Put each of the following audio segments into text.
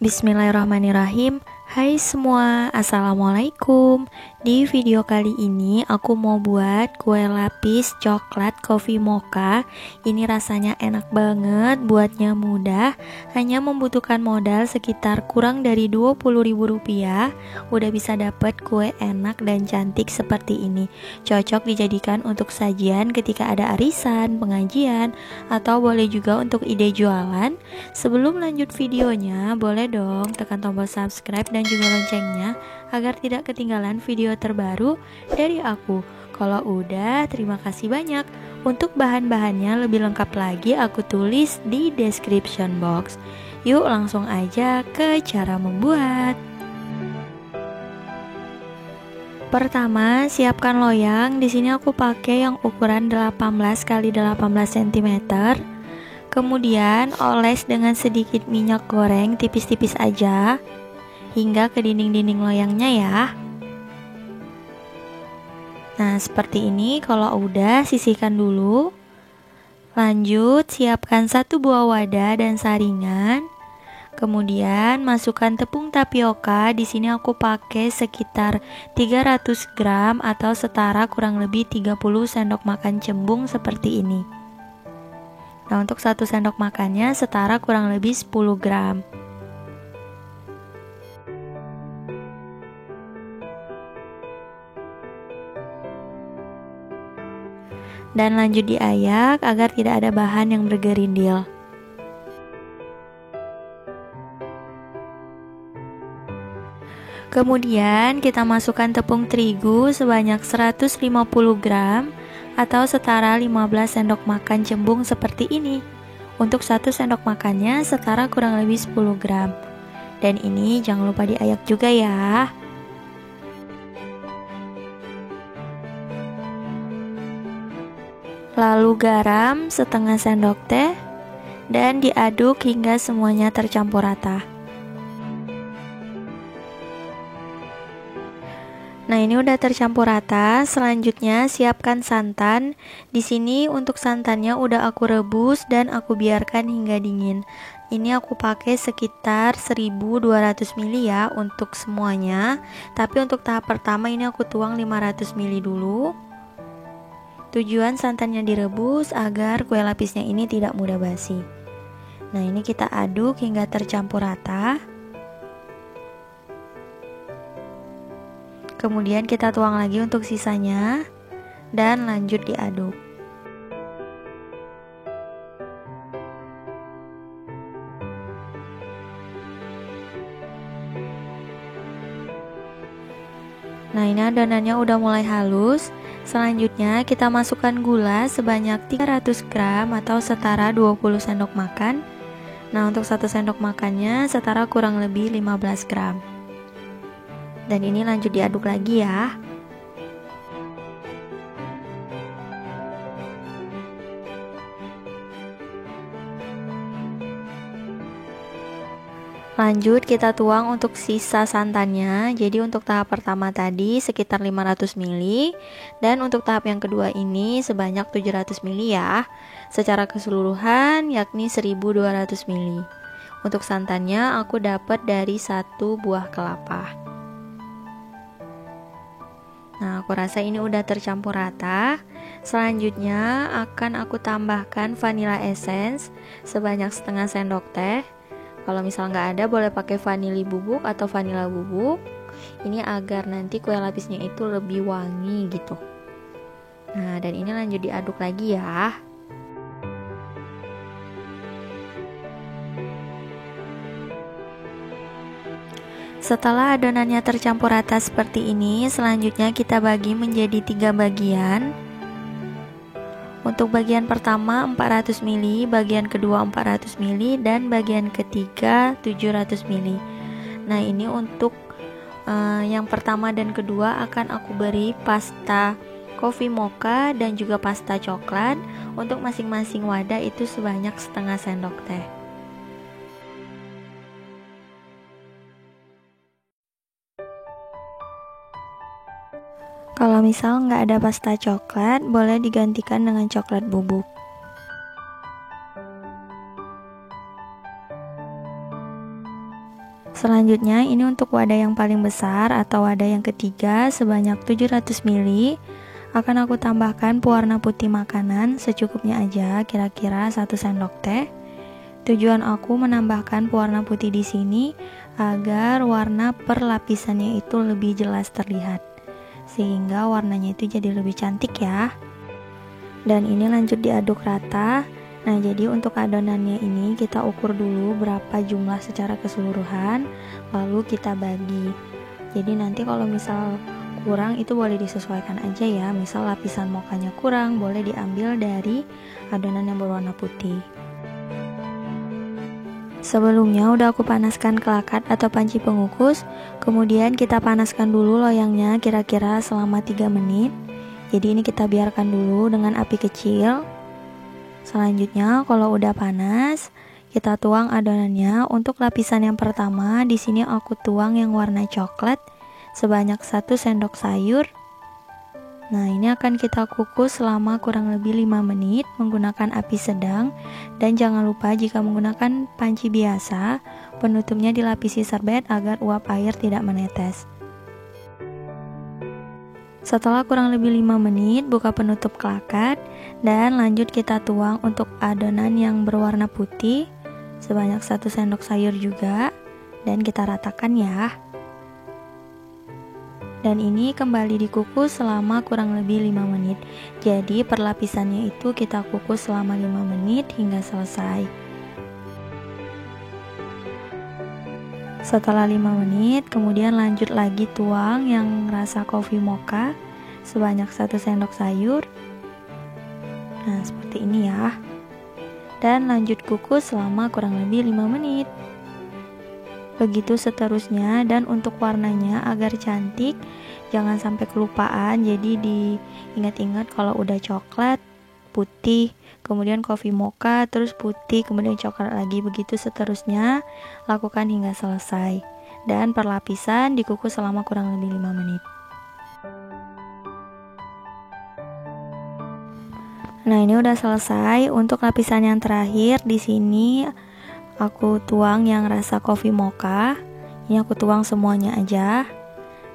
Bismillahirrahmanirrahim. Hai semua, Assalamualaikum. Di video kali ini aku mau buat kue lapis coklat coffee mocha. Ini rasanya enak banget, buatnya mudah. Hanya membutuhkan modal sekitar kurang dari Rp20.000. Udah bisa dapet kue enak dan cantik seperti ini. Cocok dijadikan untuk sajian ketika ada arisan, pengajian, atau boleh juga untuk ide jualan. Sebelum lanjut videonya, boleh dong tekan tombol subscribe dan juga loncengnya agar tidak ketinggalan video terbaru dari aku. Kalau udah, terima kasih banyak. Untuk bahan-bahannya lebih lengkap lagi aku tulis di description box. Yuk langsung aja ke cara membuat. Pertama, siapkan loyang. Di sini aku pakai yang ukuran 18 x 18 cm. Kemudian oles dengan sedikit minyak goreng tipis-tipis aja hingga ke dinding-dinding loyangnya ya. Nah, seperti ini. Kalau udah, sisihkan dulu. Lanjut, siapkan 1 buah wadah dan saringan. Kemudian masukkan tepung tapioka. Di sini aku pakai sekitar 300 gram atau setara kurang lebih 30 sendok makan cembung seperti ini. Nah, untuk 1 sendok makannya setara kurang lebih 10 gram. Dan lanjut diayak agar tidak ada bahan yang bergerindil. Kemudian kita masukkan tepung terigu sebanyak 150 gram atau setara 15 sendok makan cembung seperti ini. Untuk 1 sendok makannya setara kurang lebih 10 gram. Dan ini jangan lupa diayak juga ya. Lalu garam setengah sendok teh dan diaduk hingga semuanya tercampur rata. Nah, ini udah tercampur rata. Selanjutnya siapkan santan. Di sini untuk santannya udah aku rebus dan aku biarkan hingga dingin. Ini aku pakai sekitar 1200 ml ya untuk semuanya. Tapi untuk tahap pertama ini aku tuang 500 ml dulu. Tujuan santannya direbus agar kue lapisnya ini tidak mudah basi. Nah, ini kita aduk hingga tercampur rata. Kemudian kita tuang lagi untuk sisanya dan lanjut diaduk. Nah, ini adonannya udah mulai halus. Selanjutnya kita masukkan gula sebanyak 300 gram atau setara 20 sendok makan. Nah, untuk 1 sendok makannya setara kurang lebih 15 gram. Dan ini lanjut diaduk lagi ya. Lanjut kita tuang untuk sisa santannya. Jadi untuk tahap pertama tadi sekitar 500 ml dan untuk tahap yang kedua ini sebanyak 700 ml ya. Secara keseluruhan yakni 1200 ml. Untuk santannya aku dapat dari 1 buah kelapa. Nah, aku rasa ini udah tercampur rata. Selanjutnya akan aku tambahkan vanilla essence sebanyak setengah sendok teh. Kalau misal nggak ada, boleh pakai vanili bubuk atau vanila bubuk. Ini agar nanti kue lapisnya itu lebih wangi gitu. Nah, dan ini lanjut diaduk lagi ya. Setelah adonannya tercampur rata seperti ini, selanjutnya kita bagi menjadi 3 bagian. Untuk bagian pertama 400 ml, bagian kedua 400 ml, dan bagian ketiga 700 ml. Nah, ini untuk yang pertama dan kedua akan aku beri pasta coffee mocha dan juga pasta coklat. Untuk masing-masing wadah itu sebanyak setengah sendok teh. Kalau misal nggak ada pasta coklat, boleh digantikan dengan coklat bubuk. Selanjutnya ini untuk wadah yang paling besar atau wadah yang ketiga sebanyak 700 ml. Akan aku tambahkan pewarna putih makanan secukupnya aja, kira-kira 1 sendok teh. Tujuan aku menambahkan pewarna putih di sini agar warna per lapisannya itu lebih jelas terlihat, sehingga warnanya itu jadi lebih cantik ya. Dan ini lanjut diaduk rata. Nah, jadi untuk adonannya ini kita ukur dulu berapa jumlah secara keseluruhan, lalu kita bagi. Jadi nanti kalau misal kurang itu boleh disesuaikan aja ya. Misal lapisan mokanya kurang, boleh diambil dari adonan yang berwarna putih. Sebelumnya udah aku panaskan kelakat atau panci pengukus. Kemudian kita panaskan dulu loyangnya kira-kira selama 3 menit. Jadi ini kita biarkan dulu dengan api kecil. Selanjutnya kalau udah panas, kita tuang adonannya. Untuk lapisan yang pertama, di sini aku tuang yang warna coklat sebanyak 1 sendok sayur. Nah, ini akan kita kukus selama kurang lebih 5 menit menggunakan api sedang. Dan jangan lupa jika menggunakan panci biasa, penutupnya dilapisi serbet agar uap air tidak menetes. Setelah kurang lebih 5 menit, buka penutup kelakat dan lanjut kita tuang untuk adonan yang berwarna putih sebanyak 1 sendok sayur juga, dan kita ratakan ya. Dan ini kembali dikukus selama kurang lebih 5 menit. Jadi per lapisannya itu kita kukus selama 5 menit hingga selesai. Setelah 5 menit, kemudian lanjut lagi tuang yang rasa coffee mocha sebanyak 1 sendok sayur. Nah, seperti ini ya. Dan lanjut kukus selama kurang lebih 5 menit. Begitu seterusnya. Dan untuk warnanya agar cantik, jangan sampai kelupaan. Jadi diingat-ingat kalau udah coklat, putih, kemudian coffee mocha, terus putih, kemudian coklat lagi. Begitu seterusnya, lakukan hingga selesai. Dan per lapisan dikukus selama kurang lebih 5 menit. Nah, ini udah selesai. Untuk lapisan yang terakhir di sini aku tuang yang rasa coffee mocha. Ini aku tuang semuanya aja.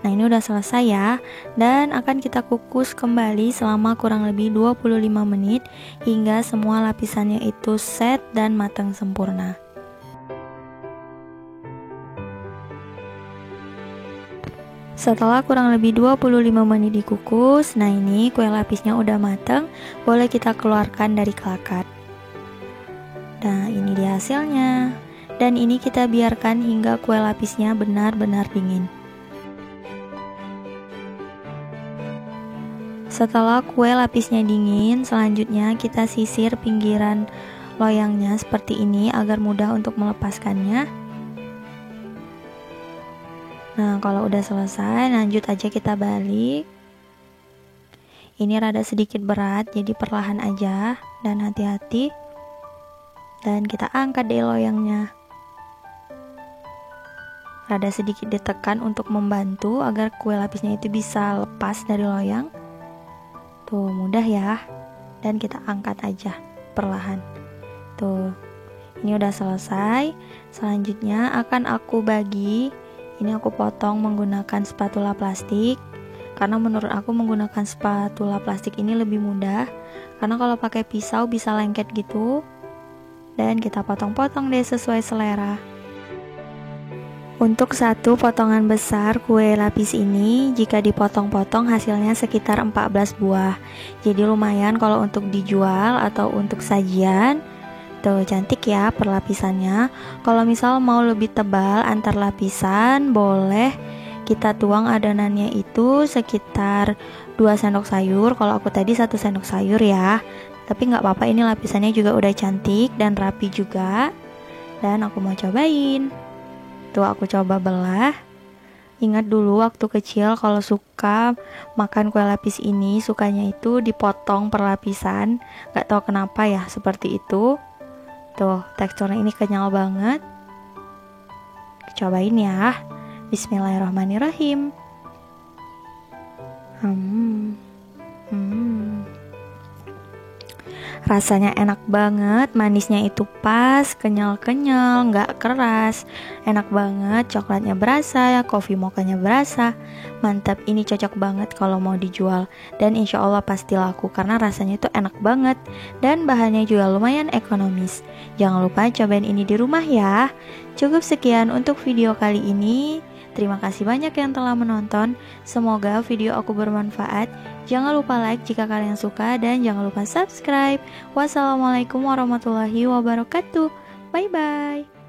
Nah, ini udah selesai ya. Dan akan kita kukus kembali selama kurang lebih 25 menit hingga semua lapisannya itu set dan matang sempurna. Setelah kurang lebih 25 menit dikukus, nah ini kue lapisnya udah matang, boleh kita keluarkan dari kelakat. Nah, ini dia hasilnya. Dan ini kita biarkan hingga kue lapisnya benar-benar dingin. Setelah kue lapisnya dingin, selanjutnya kita sisir pinggiran loyangnya seperti ini agar mudah untuk melepaskannya. Nah, kalau udah selesai, lanjut aja kita balik. Ini rada sedikit berat, jadi perlahan aja dan hati-hati. Dan kita angkat deh loyangnya. Rada sedikit ditekan untuk membantu agar kue lapisnya itu bisa lepas dari loyang. Tuh, mudah ya. Dan kita angkat aja perlahan. Tuh, ini udah selesai. Selanjutnya akan aku bagi. Ini aku potong menggunakan spatula plastik. Karena menurut aku menggunakan spatula plastik ini lebih mudah. Karena kalau pakai pisau bisa lengket gitu. Dan kita potong-potong deh sesuai selera. Untuk satu potongan besar kue lapis ini, jika dipotong-potong hasilnya sekitar 14 buah. Jadi lumayan kalau untuk dijual atau untuk sajian. Tuh, cantik ya perlapisannya. Kalau misal mau lebih tebal antar lapisan, boleh kita tuang adonannya itu sekitar 2 sendok sayur. Kalau aku tadi 1 sendok sayur ya. Tapi nggak apa-apa, ini lapisannya juga udah cantik dan rapi juga. Dan aku mau cobain. Tuh, aku coba belah. Ingat dulu waktu kecil kalau suka makan kue lapis ini, sukanya itu dipotong per lapisan. Nggak tahu kenapa ya seperti itu. Tuh, teksturnya ini kenyal banget. Cobain ya. Bismillahirrahmanirrahim. Rasanya enak banget, manisnya itu pas, kenyal-kenyal, nggak keras. Enak banget, coklatnya berasa, coffee mochanya berasa. Mantap, ini cocok banget kalau mau dijual. Dan insya Allah pasti laku karena rasanya itu enak banget. Dan bahannya juga lumayan ekonomis. Jangan lupa cobain ini di rumah ya. Cukup sekian untuk video kali ini. Terima kasih banyak yang telah menonton. Semoga video aku bermanfaat. Jangan lupa like jika kalian suka dan jangan lupa subscribe. Wassalamualaikum warahmatullahi wabarakatuh. Bye bye.